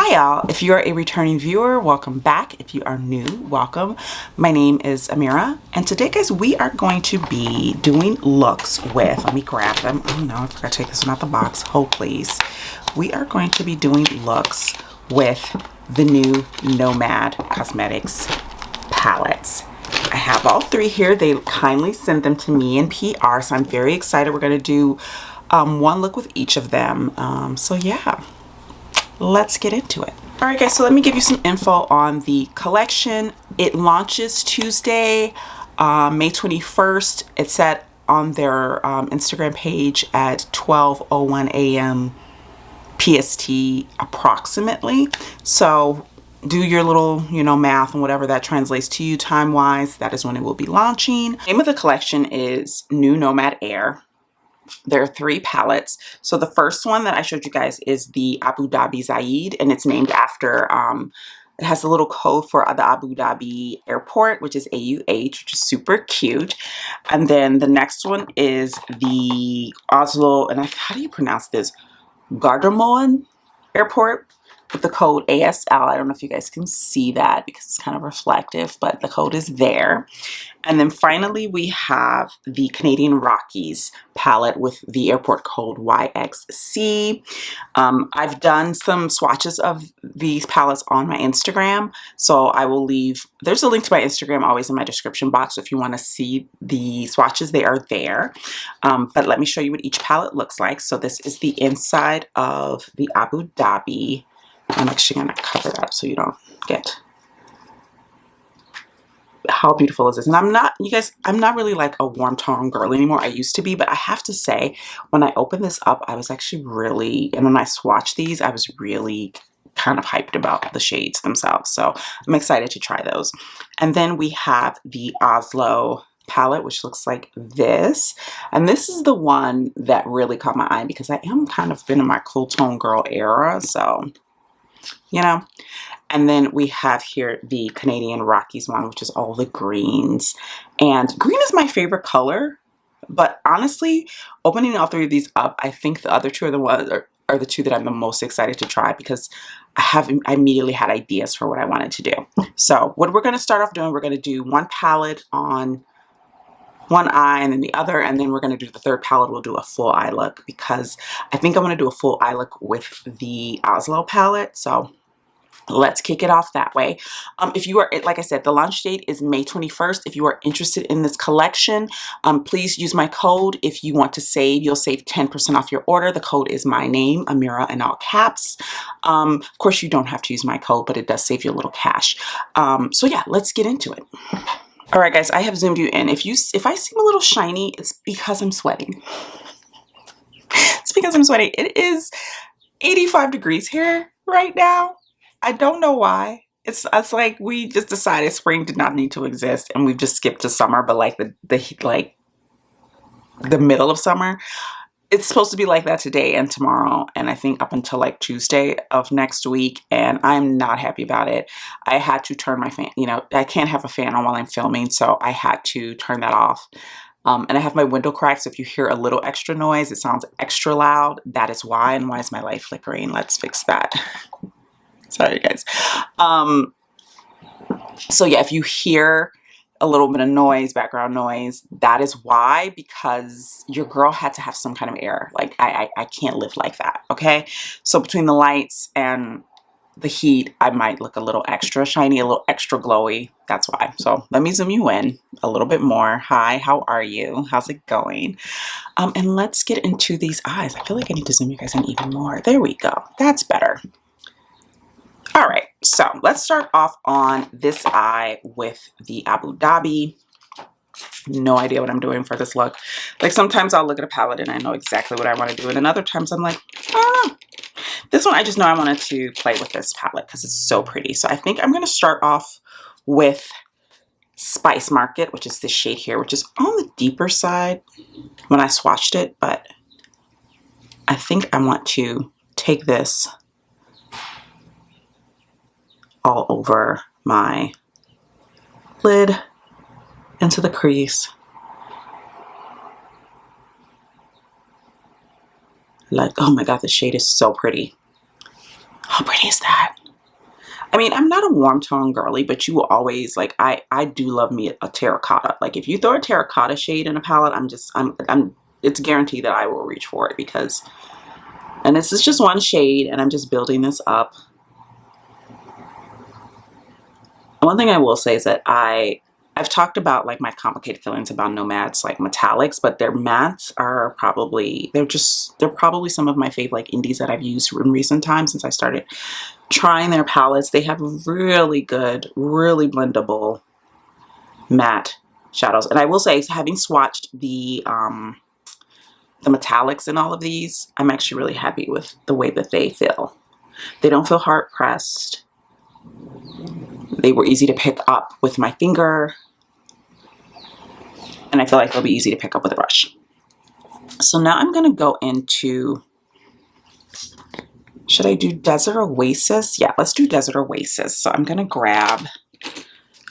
Hi y'all, if you're a returning viewer, welcome back. If you are new, welcome. My name is Amira, and today guys, we are going to be doing looks with, let me grab them. Oh no, I forgot to take this one out the box. Hold please. We are going to be doing looks with the new Nomad Cosmetics palettes. I have all three here. They kindly sent them to me in PR, so I'm very excited. We're going to do one look with each of them. So yeah. Let's get into it. All right guys, so let me give you some info on the collection. It launches Tuesday, May 21st. It's set on their Instagram page at 12:01 a.m. PST approximately. So do your little, math and whatever that translates to you time-wise. That is when it will be launching. The name of the collection is New Nomad Air. There are three palettes. So the first one that I showed you guys is the Abu Dhabi Zaid, and it's named after, it has a little code for the Abu Dhabi airport, which is AUH, which is super cute. And then the next one is the Oslo, and how do you pronounce this? Gardermoen airport with the code ASL. I don't know if you guys can see that because it's kind of reflective, but the code is there. And then finally, we have the Canadian Rockies palette with the airport code YXC. I've done some swatches of these palettes on my Instagram, so I will leave, there's a link to my Instagram always in my description box. So if you want to see the swatches, they are there. But let me show you what each palette looks like. So this is the inside of the Abu Dhabi. I'm actually going to cover that up so you don't get... How beautiful is this? And I'm not, you guys, I'm not really like a warm tone girl anymore. I used to be, but I have to say, when I opened this up, I was actually really, and when I swatched these, I was really kind of hyped about the shades themselves. So I'm excited to try those. And then we have the Oslo palette, which looks like this. And this is the one that really caught my eye because I am kind of been in my cool tone girl era. So, And then we have here the Canadian Rockies one, which is all the greens. And green is my favorite color. But honestly, opening all three of these up, I think the other two are the ones are the two that I'm the most excited to try because I immediately had ideas for what I wanted to do. So what we're going to start off doing, we're going to do one palette on one eye and then the other, and then we're going to do the third palette. We'll do a full eye look because I think I'm going to do a full eye look with the Oslo palette. So let's kick it off that way. If you are, like I said, the launch date is May 21st. If you are interested in this collection, please use my code. If you want to save, you'll save 10% off your order. The code is my name, Amira, in all caps. Of course, you don't have to use my code, but it does save you a little cash. So yeah, let's get into it. All right, guys, I have zoomed you in. If I seem a little shiny, it's because I'm sweating. It's because I'm sweating. It is 85 degrees here right now. I don't know why. It's like we just decided spring did not need to exist and we've just skipped to summer, but like the middle of summer. It's supposed to be like that today and tomorrow, and I think up until like Tuesday of next week, and I'm not happy about it. I had to turn my fan, I can't have a fan on while I'm filming, so I had to turn that off. And I have my window cracked, so if you hear a little extra noise, it sounds extra loud. That is why, and why is my light flickering? Let's fix that. Sorry, guys. So yeah, if you hear a little bit of noise, background noise, that is why, because your girl had to have some kind of air. Like, I can't live like that, okay? So between the lights and the heat, I might look a little extra shiny, a little extra glowy. That's why. So let me zoom you in a little bit more. Hi, how are you? How's it going? And let's get into these eyes. I feel like I need to zoom you guys in even more. There we go. That's better. All right, so let's start off on this eye with the Abu Dhabi. No idea what I'm doing for this look. Like sometimes I'll look at a palette and I know exactly what I want to do, and then other times I'm like, I don't know. This one I just know I wanted to play with this palette because it's so pretty. So I think I'm going to start off with Spice Market, which is this shade here, which is on the deeper side when I swatched it, but I think I want to take this all over my lid, into the crease. Like, oh my god, this shade is so pretty. How pretty is that? I mean, I'm not a warm tone girly, but you will always like, I do love me a terracotta. Like if you throw a terracotta shade in a palette, it's guaranteed that I will reach for it because, and this is just one shade and I'm just building this up. One thing I will say is that I've talked about like my complicated feelings about Nomad's like metallics, but their mattes are probably, they're probably some of my favorite like indies that I've used in recent times since I started trying their palettes. They have really good, really blendable matte shadows. And I will say, having swatched the metallics in all of these, I'm actually really happy with the way that they feel. They don't feel hard pressed. They were easy to pick up with my finger. And I feel like they'll be easy to pick up with a brush. So now I'm going to go into, should I do Desert Oasis? Yeah, let's do Desert Oasis. So I'm going to grab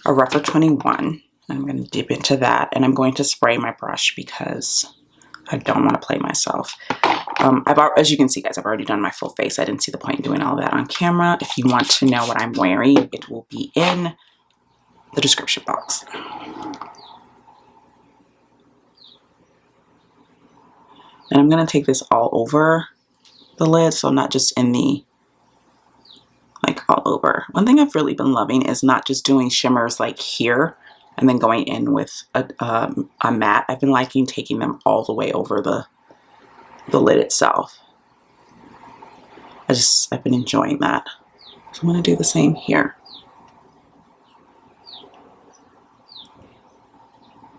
a Rougher 21. I'm going to dip into that. And I'm going to spray my brush because I don't want to play myself. As you can see, guys, I've already done my full face. I didn't see the point in doing all that on camera. If you want to know what I'm wearing, it will be in the description box. And I'm going to take this all over the lid, so not just in the, like all over. One thing I've really been loving is not just doing shimmers like here and then going in with a matte. I've been liking taking them all the way over the lid itself. I've been enjoying that. So I'm going to do the same here.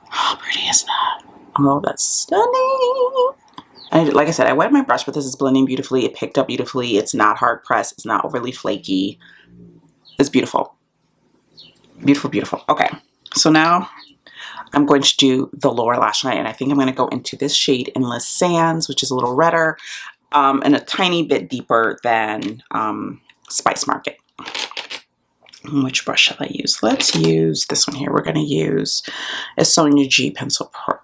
How pretty is that? Oh, that's stunning. And like I said, I wet my brush, but this is blending beautifully. It picked up beautifully. It's not hard pressed. It's not overly flaky. It's beautiful. Beautiful, beautiful. Okay, so now I'm going to do the lower lash line, and I think I'm going to go into this shade Endless Sands, which is a little redder and a tiny bit deeper than Spice Market. Which brush shall I use? Let's use this one here. We're going to use a Sonia G Pencil Pro.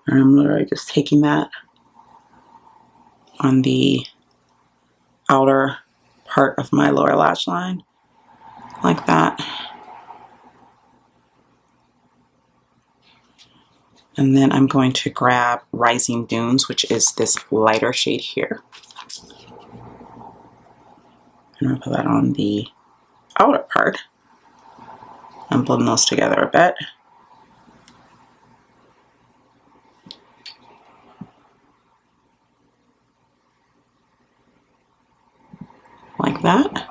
And I'm literally just taking that on the outer part of my lower lash line, like that. And then I'm going to grab Rising Dunes, which is this lighter shade here. I'm going to put that on the outer part and blend those together a bit. Like that.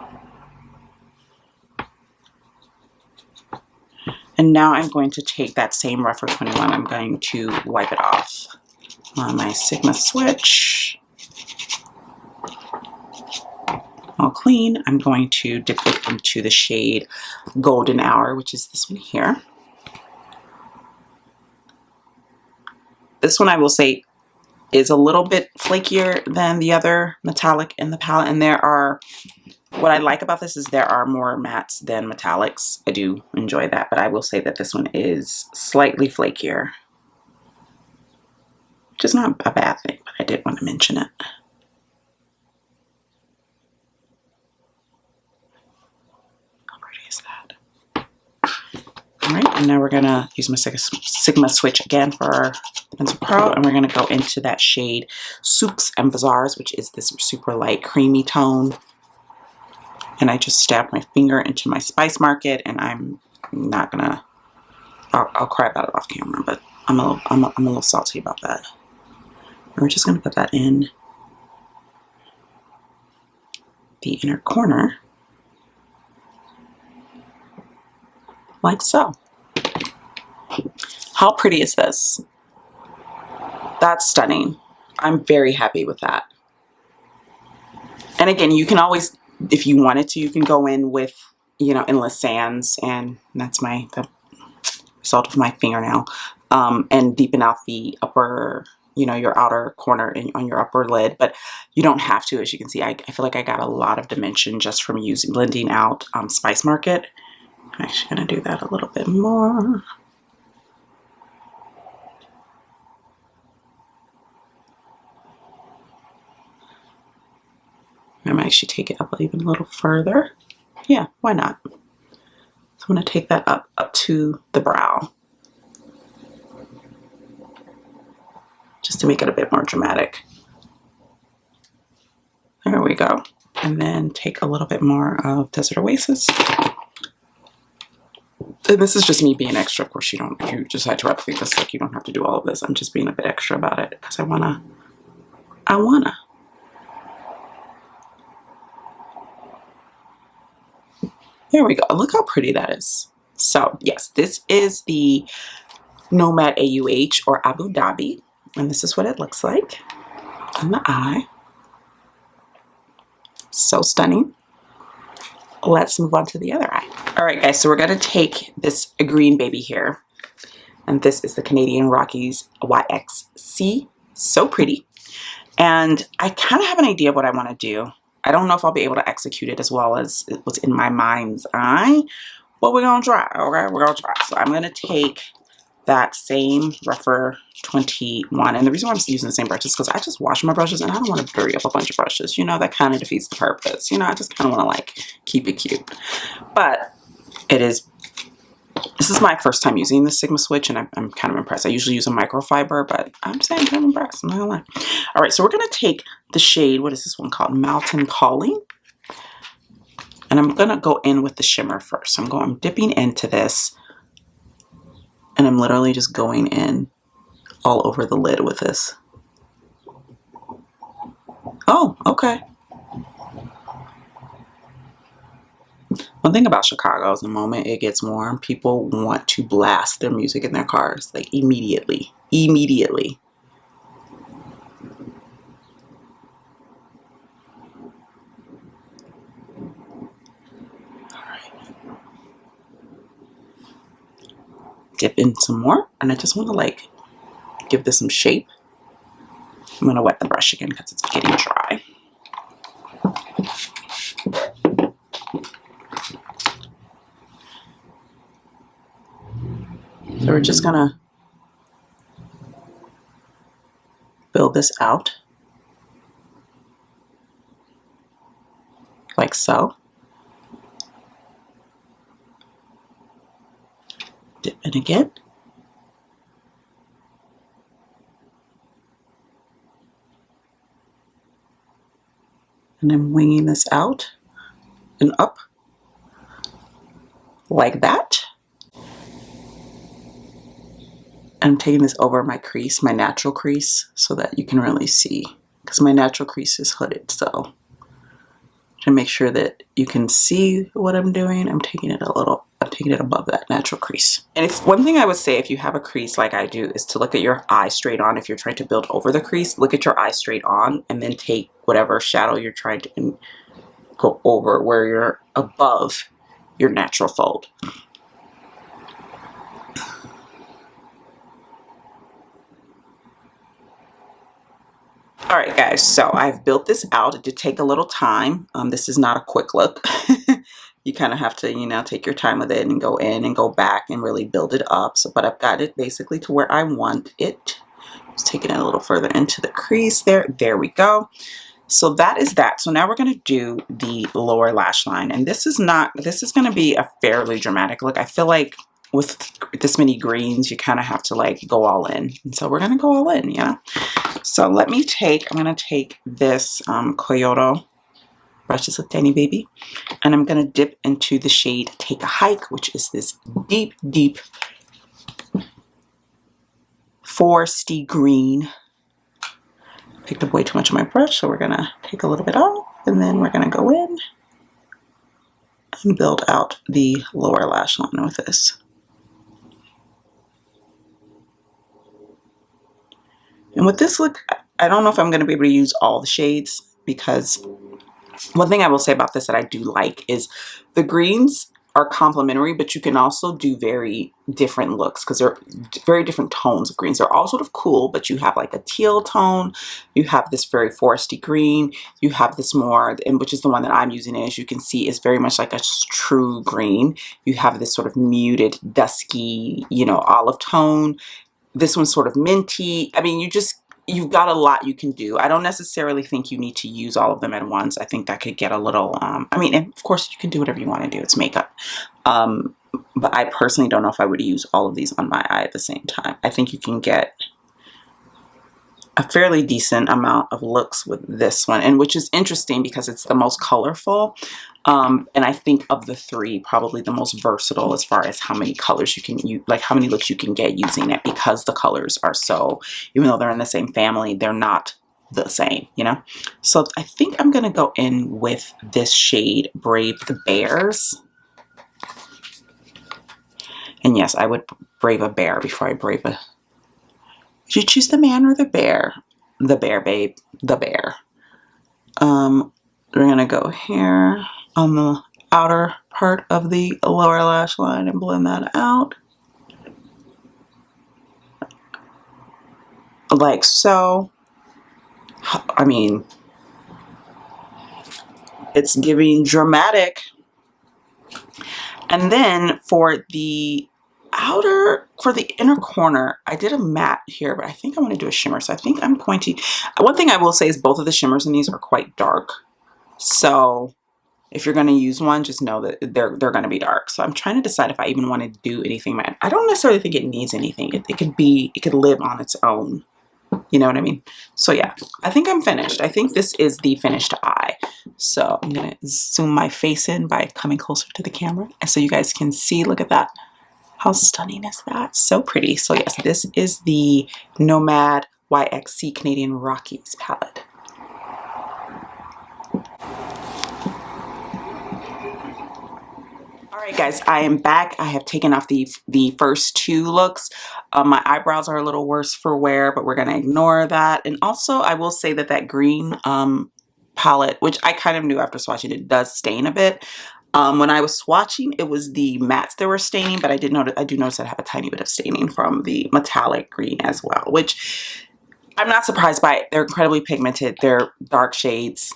And now I'm going to take that same Rougher 21. I'm going to wipe it off on my Sigma switch. All clean. I'm going to dip it into the shade Golden Hour, which is this one here. This one I will say is a little bit flakier than the other metallic in the palette. And what I like about this is there are more mattes than metallics. I do enjoy that, but I will say that this one is slightly flakier. Which is not a bad thing, but I did want to mention it. How pretty is that? Alright, and now we're going to use my Sigma switch again for our Pencil Pro, and we're going to go into that shade Soups and Bazaars, which is this super light creamy tone. And I just stabbed my finger into my Spice Market, and I'm not gonna, I'll cry about it off camera, but I'm a little salty about that. And we're just gonna put that in the inner corner, like so. How pretty is this? That's stunning. I'm very happy with that. And again, you can always, if you wanted to, you can go in with, you know, Endless Sands, and that's the result of my fingernail, and deepen out the upper, you know, your outer corner on your upper lid. But you don't have to. As you can see, I feel like I got a lot of dimension just from blending out Spice Market. I'm actually going to do that a little bit more. I might actually take it up even a little further. Yeah, why not? So I'm going to take that up to the brow, just to make it a bit more dramatic. There we go. And then take a little bit more of Desert Oasis. And this is just me being extra. Of course, you don't, if you decide to replicate this look, you don't have to do all of this. I'm just being a bit extra about it because I wanna. There we go. Look how pretty that is. So yes, this is the Nomad AUH or Abu Dhabi. And this is what it looks like in the eye. So stunning. Let's move on to the other eye. All right, guys, so we're gonna take this green baby here. And this is the Canadian Rockies YXC. So pretty. And I kind of have an idea of what I want to do. I don't know if I'll be able to execute it as well as it was in my mind's eye, but we're going to try, okay? We're going to try. So I'm going to take that same Rougher 21. And the reason why I'm using the same brushes is because I just wash my brushes and I don't want to dirty up a bunch of brushes. You know, that kind of defeats the purpose. You know, I just kind of want to like keep it cute. But it is, this is my first time using the Sigma Switch and I'm kind of impressed. I usually use a microfiber, but I'm saying I'm kind of impressed. I'm not gonna lie. All right, so we're going to take the shade, what is this one called? Mountain Calling. And I'm going to go in with the shimmer first. I'm dipping into this. And I'm literally just going in all over the lid with this. Oh, okay. One thing about Chicago is the moment it gets warm, people want to blast their music in their cars, like immediately. Immediately. Dip in some more, and I just want to like give this some shape. I'm going to wet the brush again because it's getting dry. So we're just going to build this out like so. Dip in again. And I'm winging this out and up like that. I'm taking this over my crease, my natural crease, so that you can really see, because my natural crease is hooded. So to make sure that you can see what I'm doing, I'm taking it above that natural crease. And if one thing I would say, if you have a crease like I do, is to look at your eye straight on. If you're trying to build over the crease, look at your eye straight on and then take whatever shadow you're trying to go over where you're above your natural fold. All right, guys, so I've built this out. It did take a little time. This is not a quick look. You kind of have to, you know, take your time with it and go in and go back and really build it up. So, but I've got it basically to where I want it. Just taking it a little further into the crease there. There we go. So that is that. So now we're going to do the lower lash line. And this is going to be a fairly dramatic look. I feel like with this many greens, you kind of have to like go all in. And so we're going to go all in, you know? So I'm going to take this Kyoto brush, is a tiny baby, and I'm going to dip into the shade Take a Hike, which is this deep, deep foresty green. Picked up way too much of my brush, so we're going to take a little bit off, and then we're going to go in and build out the lower lash line with this. And with this look, I don't know if I'm going to be able to use all the shades, because one thing I will say about this that I do like is the greens are complementary, but you can also do very different looks because they're very different tones of greens. They're all sort of cool, but you have like a teal tone, you have this very foresty green, you have this more, and which is the one that I'm using, as you can see, is very much like a true green. You have this sort of muted, dusky, you know, olive tone. This one's sort of minty. I mean, you've got a lot you can do. I don't necessarily think you need to use all of them at once. I think that could get a little, I mean, and of course you can do whatever you want to do. It's makeup. But I personally don't know if I would use all of these on my eye at the same time. I think you can get a fairly decent amount of looks with this one, and which is interesting because it's the most colorful. And I think of the three, probably the most versatile as far as how many colors you can use, like how many looks you can get using it, because the colors are so, even though they're in the same family, they're not the same, you know? So I think I'm going to go in with this shade, Brave the Bears. And yes, I would brave a bear before I brave a... Did you choose the man or the bear? The bear, babe. The bear. We're going to go here on the outer part of the lower lash line and blend that out. Like so. I mean, it's giving dramatic. And then for the inner corner, I did a matte here, but I think I want to do a shimmer. So I think I'm going to, one thing I will say is both of the shimmers in these are quite dark. So if you're going to use one, just know that they're going to be dark. So I'm trying to decide if I even want to do anything matte. I don't necessarily think it needs anything. It could live on its own. You know what I mean? So yeah, I think I'm finished. I think this is the finished eye. So I'm going to zoom my face in by coming closer to the camera, and so you guys can see, look at that. How stunning is that? So pretty. So yes, this is the Nomad YXC Canadian Rockies palette. Alright guys, I am back. I have taken off the first two looks. My eyebrows are a little worse for wear, but we're going to ignore that. And also, I will say that that green palette, which I kind of knew after swatching, it does stain a bit. When I was swatching, it was the mattes that were staining, but I do notice I have a tiny bit of staining from the metallic green as well, which I'm not surprised by. They're incredibly pigmented. They're dark shades.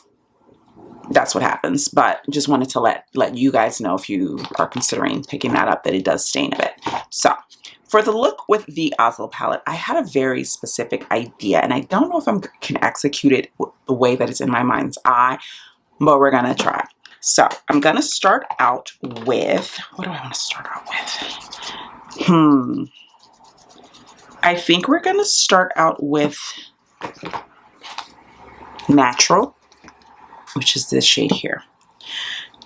That's what happens, but just wanted to let you guys know, if you are considering picking that up, that it does stain a bit. So for the look with the Oslo palette, I had a very specific idea, and I don't know if I can execute it the way that it's in my mind's eye, but we're gonna try. So I'm gonna start out with, what do I want to start out with? I think we're gonna start out with Natural, which is this shade here.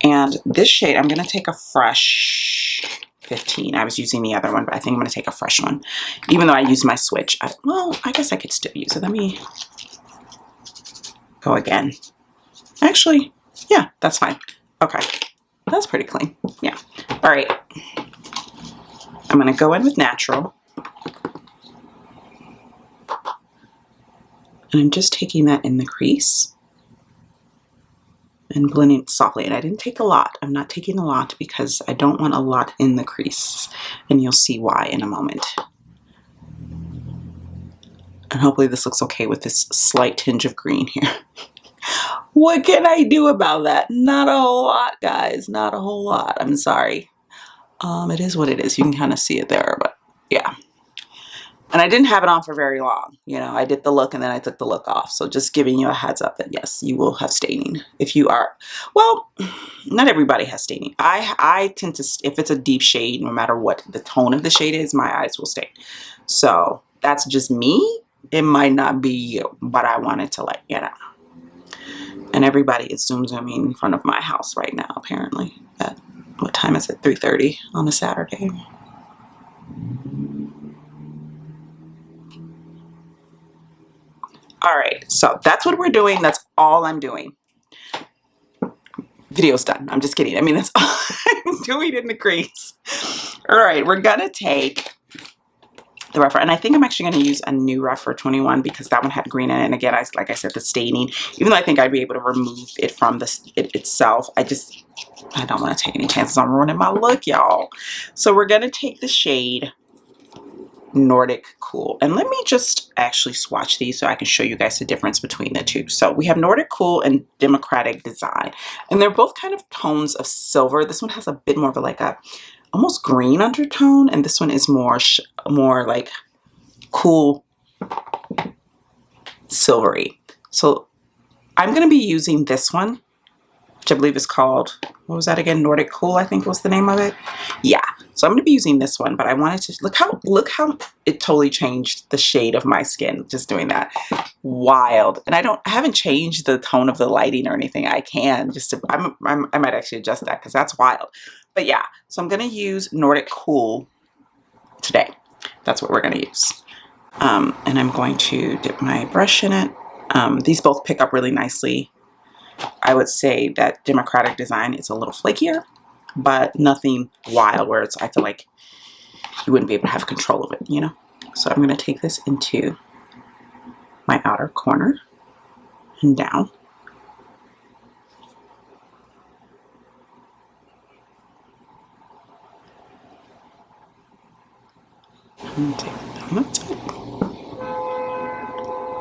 And this shade, I'm going to take a fresh 15. I was using the other one, but I think I'm going to take a fresh one. Even though I used my switch. Well, I guess I could still use it. Let me go again. Actually, yeah, that's fine. Okay. That's pretty clean. Yeah. All right. I'm going to go in with Natural. And I'm just taking that in the crease and blending softly. And I didn't take a lot. I'm not taking a lot because I don't want a lot in the crease. And you'll see why in a moment. And hopefully this looks okay with this slight tinge of green here. What can I do about that? Not a whole lot, guys. Not a whole lot. I'm sorry. It is what it is. You can kind of see it there, but yeah. And I didn't have it on for very long. You know, I did the look and then I took the look off. So just giving you a heads up that yes, you will have staining. If you are, well, not everybody has staining. I tend to, if it's a deep shade, no matter what the tone of the shade is, my eyes will stain. So that's just me. It might not be you, but I wanted to let you know. And everybody is zooming in front of my house right now, apparently. At, what time is it? 3:30 on a Saturday. All right, so that's what we're doing. That's all I'm doing. Video's done. I'm just kidding. I mean, that's all I'm doing in the crease. All right, we're gonna take the Rephr, and I think I'm actually gonna use a new Rephr 21 because that one had green in it. And again, like I said, the staining, even though I think I'd be able to remove it from it itself, I don't want to take any chances on ruining my look, y'all. So we're gonna take the shade Nordic Cool. And let me just actually swatch these so I can show you guys the difference between the two. So we have Nordic Cool and Democratic Design. And they're both kind of tones of silver. This one has a bit more of a almost green undertone. And this one is more like cool silvery. So I'm going to be using this one, which I believe is called, what was that again? Nordic Cool, I think was the name of it. Yeah. So I'm going to be using this one, but I wanted to look how it totally changed the shade of my skin just doing that. Wild. And I haven't changed the tone of the lighting or anything. I can just to, I might actually adjust that because that's wild. But yeah, so I'm going to use Nordic Cool today. That's what we're going to use. And I'm going to dip my brush in it. These both pick up really nicely. I would say that Democratic Design is a little flakier, but nothing wild where I feel like you wouldn't be able to have control of it, you know? So I'm going to take this into my outer corner and down. And take it down that side.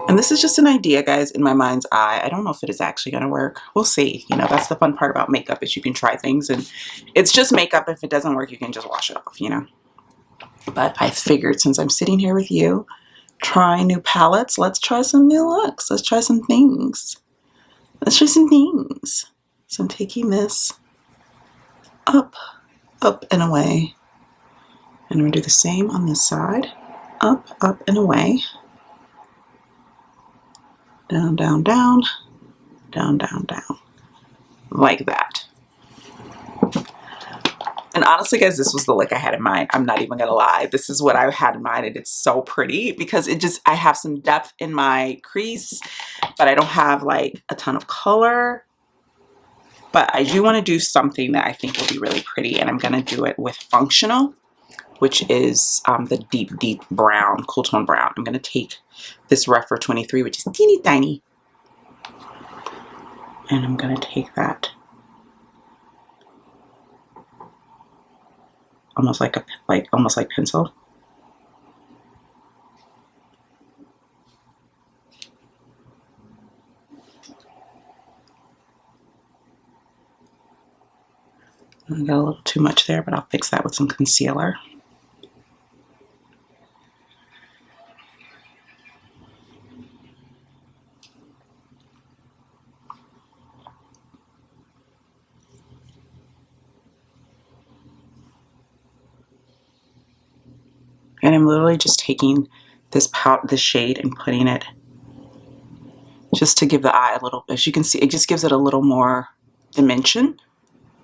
And this is just an idea, guys, in my mind's eye. I don't know if it is actually going to work. We'll see. You know, that's the fun part about makeup is you can try things and it's just makeup. If it doesn't work, you can just wash it off, you know. But I figured since I'm sitting here with you, trying new palettes, let's try some new looks. Let's try some things. Let's try some things. So I'm taking this up, up and away. And I'm going to do the same on this side. Up, up and away. Down, down, down, down, down, down, like that. And honestly, guys, this was the look I had in mind. I'm not even gonna lie. This is what I had in mind, and it's so pretty because I have some depth in my crease, but I don't have like a ton of color. But I do want to do something that I think will be really pretty, and I'm gonna do it with Functional, which is the deep, deep brown, cool tone brown. I'm gonna take this Rephr 23, which is teeny tiny. And I'm gonna take that almost like pencil. I got a little too much there, but I'll fix that with some concealer. And I'm literally just taking this shade and putting it just to give the eye a little, as you can see, it just gives it a little more dimension.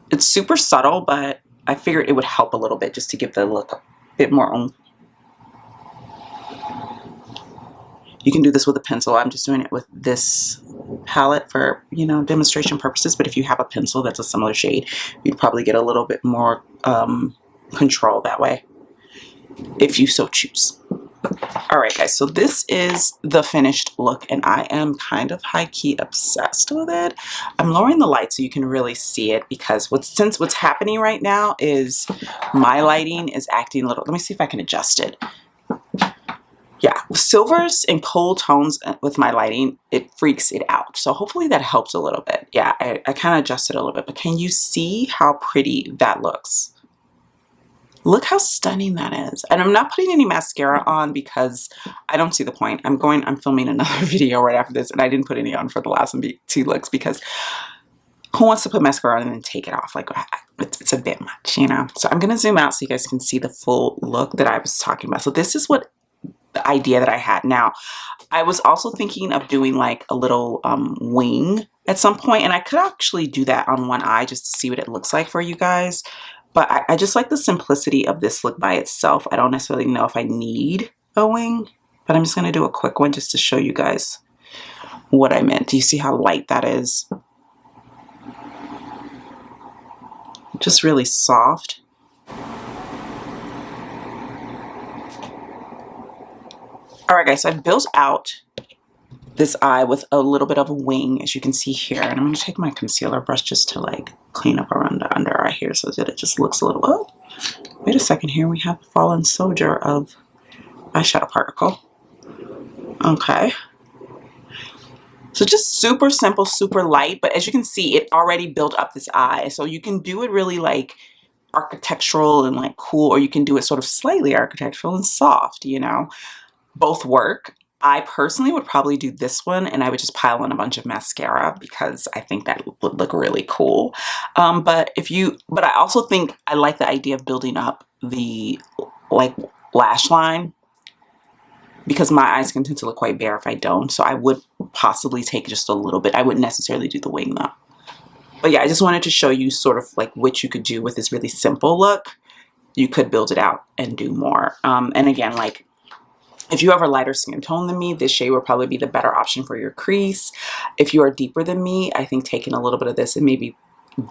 It's super subtle, but I figured it would help a little bit just to give the look a bit more oomph. You can do this with a pencil. I'm just doing it with this palette for, you know, demonstration purposes. But if you have a pencil that's a similar shade, you'd probably get a little bit more control that way, if you so choose. All right, guys, so this is the finished look, and I am kind of high-key obsessed with it. I'm lowering the light so you can really see it because since what's happening right now is my lighting is acting a little, let me see if I can adjust it. Yeah, silvers and cool tones with my lighting, it freaks it out. So hopefully that helps a little bit. Yeah, I kind of adjusted a little bit, but can you see how pretty that looks? Look how stunning that is. And I'm not putting any mascara on because I don't see the point. I'm filming another video right after this, and I didn't put any on for the last two looks because who wants to put mascara on and then take it off? Like, it's a bit much, you know? So I'm going to zoom out so you guys can see the full look that I was talking about. So this is what the idea that I had. Now, I was also thinking of doing like a little wing at some point, and I could actually do that on one eye just to see what it looks like for you guys. But I just like the simplicity of this look by itself. I don't necessarily know if I need a wing, but I'm just going to do a quick one just to show you guys what I meant. Do you see how light that is? Just really soft. All right, guys, so I've built out this eye with a little bit of a wing, as you can see here. And I'm going to take my concealer brush just to like clean up around the under eye here so that it just looks a little, oh, wait a second here. We have a fallen soldier of eyeshadow particle. Okay. So just super simple, super light. But as you can see, it already built up this eye. So you can do it really like architectural and like cool, or you can do it sort of slightly architectural and soft, you know. Both work. I personally would probably do this one, and I would just pile on a bunch of mascara because I think that would look really cool. But I also think I like the idea of building up the like lash line because my eyes can tend to look quite bare if I don't. So I would possibly take just a little bit. I wouldn't necessarily do the wing though. But yeah, I just wanted to show you sort of like what you could do with this really simple look. You could build it out and do more. And again, like if you have a lighter skin tone than me, this shade would probably be the better option for your crease. If you are deeper than me, I think taking a little bit of this and maybe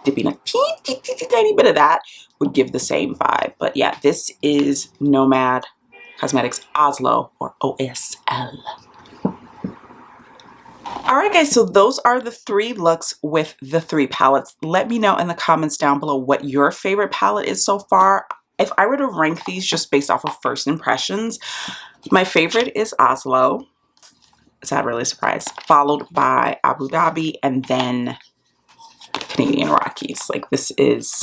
dipping a tiny bit of that would give the same vibe. But yeah, this is Nomad Cosmetics Oslo, or OSL. Alright guys, so those are the 3 looks with the 3 palettes. Let me know in the comments down below what your favorite palette is so far. If I were to rank these just based off of first impressions, my favorite is Oslo. Is that really a surprise? Followed by Abu Dhabi and then Canadian Rockies. Like this is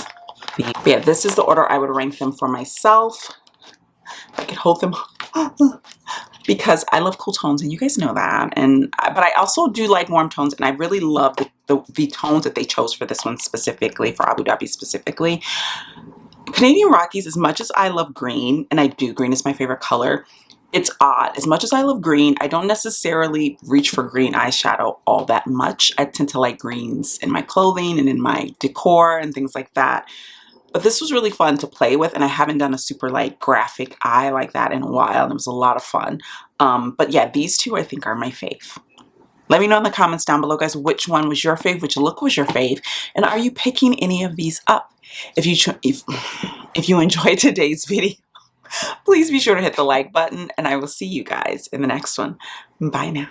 this is the order I would rank them for myself. I could hold them because I love cool tones and you guys know that. But I also do like warm tones, and I really love the tones that they chose for this one specifically, for Abu Dhabi specifically. Canadian Rockies, as much as I love green, and I do, green is my favorite color, it's odd. As much as I love green, I don't necessarily reach for green eyeshadow all that much. I tend to like greens in my clothing and in my decor and things like that. But this was really fun to play with, and I haven't done a super like graphic eye like that in a while, and it was a lot of fun. But yeah, these 2 I think are my fave. Let me know in the comments down below, guys, which one was your fave, which look was your fave, and are you picking any of these up? If you enjoyed today's video, please be sure to hit the like button, and I will see you guys in the next one. Bye now.